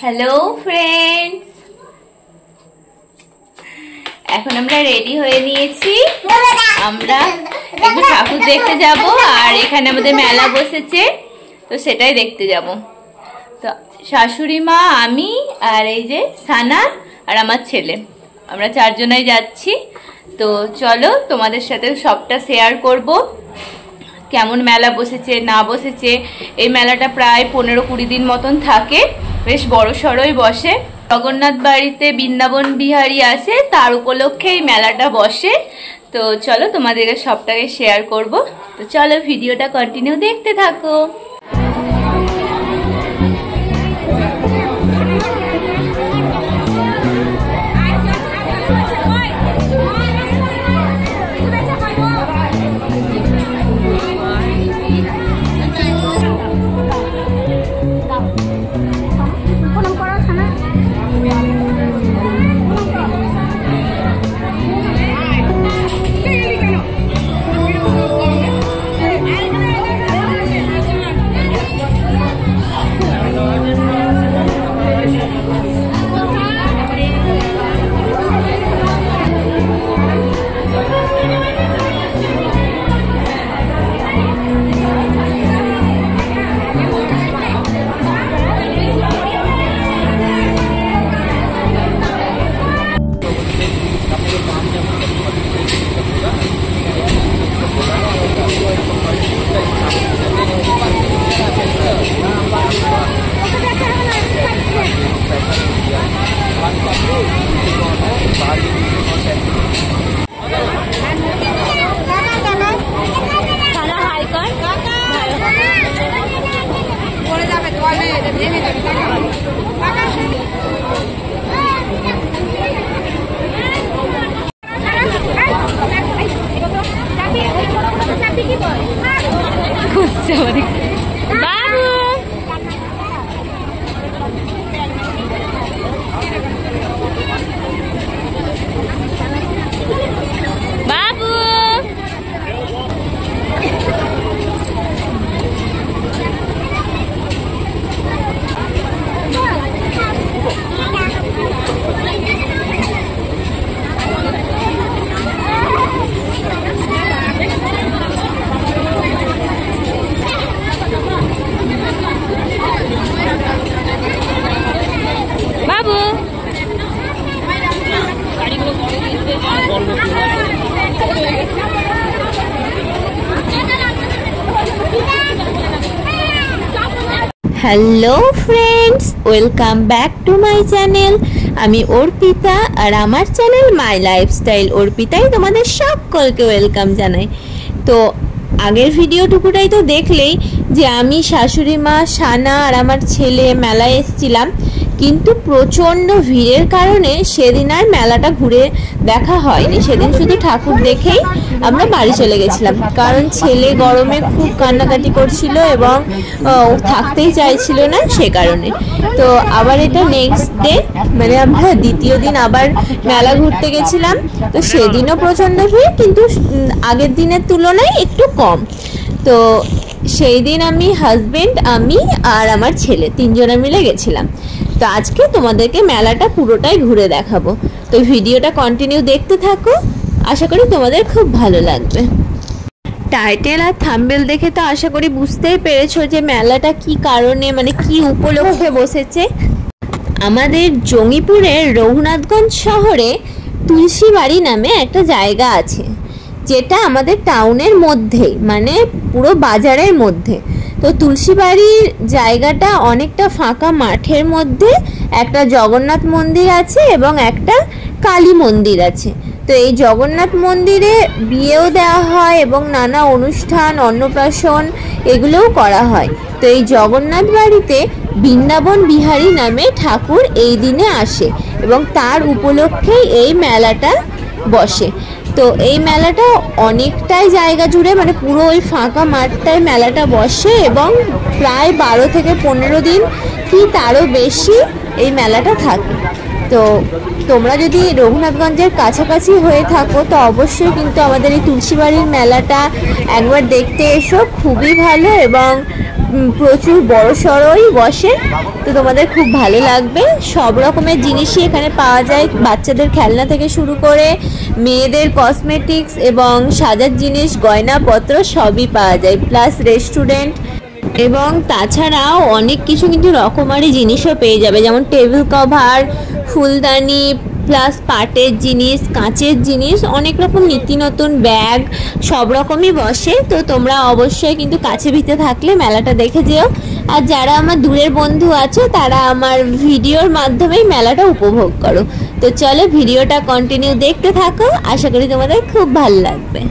Hello friends এখন আমরা ready হয়ে নিয়েছি আমরা একটু ঠাকুর দেখতে যাব আর এখানে আমাদের মেলা বসেছে তো সেটাই দেখতে যাব তো শাশুড়ি মা আমি আর এই যে সানা আর আমার ছেলে আমরা চারজনেই যাচ্ছি তো চলো তোমাদের সাথে সবটা শেয়ার করব কেমন মেলা বসেছে না বসেছে এই মেলাটা প্রায় 15-20 দিন মতন থাকে বেশ বড় সড়ই বসে জগন্নাথ বাড়িতে বৃন্দাবন বিহারী আসে তার উপলক্ষে এই মেলাটা বসে তো চলো তোমাদেরকে সবটাকে শেয়ার করব তো চলো ভিডিওটা কন্টিনিউ দেখতে থাকো hello friends welcome back to my channel आमी अर्पिता और आमार चैनल माई लाइफस्टाइल अर्पिताई तोमादेर सकलके वेलकम जानाई तो आगेर भिडियोटुकुटाई तो देखलेई जे आमी शाशुड़ी मा साना और आमार छेले मेलाय एसेछिलाम किन्तु प्रचंड भिड़ेर कारणे सेदिन आर मेलाटा घुरे देखा हयनि सेदिन शुधु ठाकुर देखेई आमरा बाड़ी चले गेछिलाम कारण छेले गरमे खूब कान्नाकाटी करछिलो एबं थाकतेई चाइछिलो ना से कारणे तो आबार एटा नेक्स्ट डे माने आमरा द्वितीय दिन आबार मेला घुरते गेछिलाम तो सेदिनও प्रचंड भिड़ किन्तु आगेर दिनेर तुलनाय एकटु कम तो সেই দিন আমি হাজবেন্ড আমি আর আমার ছেলে তিনজনে মিলে গেছিলাম তো আজকে তোমাদেরকে মেলাটা পুরোটাই ঘুরে দেখাবো তো ভিডিওটা কন্টিনিউ দেখতে থাকো আশা করি তোমাদের খুব ভালো লাগবে টাইটেল আর থাম্বনেল দেখে তো আশা করি বুঝতেই পেরেছো যে মেলাটা কি কারণে মানে কি উপলক্ষে বসেছে আমাদের জঙ্গিপুরের রঘুনাথগঞ্জ শহরে তুলসীবাড়ি নামে একটা জায়গা আছে যেটা আমাদের টাউনের মধ্যে মানে পুরো বাজারের মধ্যে তো তুলসীবাড়ির জায়গাটা অনেকটা ফাঁকা মাঠের মধ্যে একটা জগন্নাথ মন্দির আছে এবং একটা কালী মন্দির আছে তো এই জগন্নাথ মন্দিরে বিয়েও দেওয়া হয় এবং নানা অনুষ্ঠান অন্নপ্রাশন এগুলোও করা হয় তো এই জগন্নাথ বাড়িতে বৃন্দাবন বিহারী নামে ঠাকুর এই দিনে আসে এবং তার উপলক্ষেই এই মেলাটা বসে তো এই মেলাটা অনেকটাই জায়গা জুড়ে মানে পুরো ওই ফাঁকা মাঠটায় মেলাটা বসে এবং প্রায় 12 থেকে 15 দিন কি তারও বেশি এই মেলাটা থাকে তো তোমরা যদি রঘুনাথগঞ্জের কাছাকাছি হয়ে থাকো তো অবশ্যই কিন্তু আমাদের এই তুলসীবাড়ির মেলাটা একবার দেখতে এসো খুবই ভালো এবং প্রচুর বড় সড়ই বসে, তো তোমাদের খুব ভালো লাগবে। সব রকমের জিনিসই এখানে পাওয়া যায়, বাচ্চাদের খেলনা থেকে শুরু করে মেয়েদের কসমেটিক্স এবং সাজার জিনিস, গয়নাপত্র সবই পাওয়া যায়, প্লাস রেস্টুরেন্ট এবং তাছাড়াও অনেক কিছু কিন্তু রকমারি জিনিসও পেয়ে যাবে, যেমন টেবিল কভার, ফুলদানি, প্লাস পাটের জিনিস, কাঁচের জিনিস, অনেক রকম নীতি নতুন ব্যাগ সব রকমই বসে। তো তোমরা অবশ্যই কিন্তু কাছে ভিতে থাকলে মেলাটা দেখে যেও। আর যারা আমার দূরের বন্ধু আছো তারা আমার ভিডিওর মাধ্যমেই মেলাটা উপভোগ করো। তো চলো ভিডিওটা কন্টিনিউ দেখতে থাকো, আশা করি তোমাদের খুব ভালো লাগবে।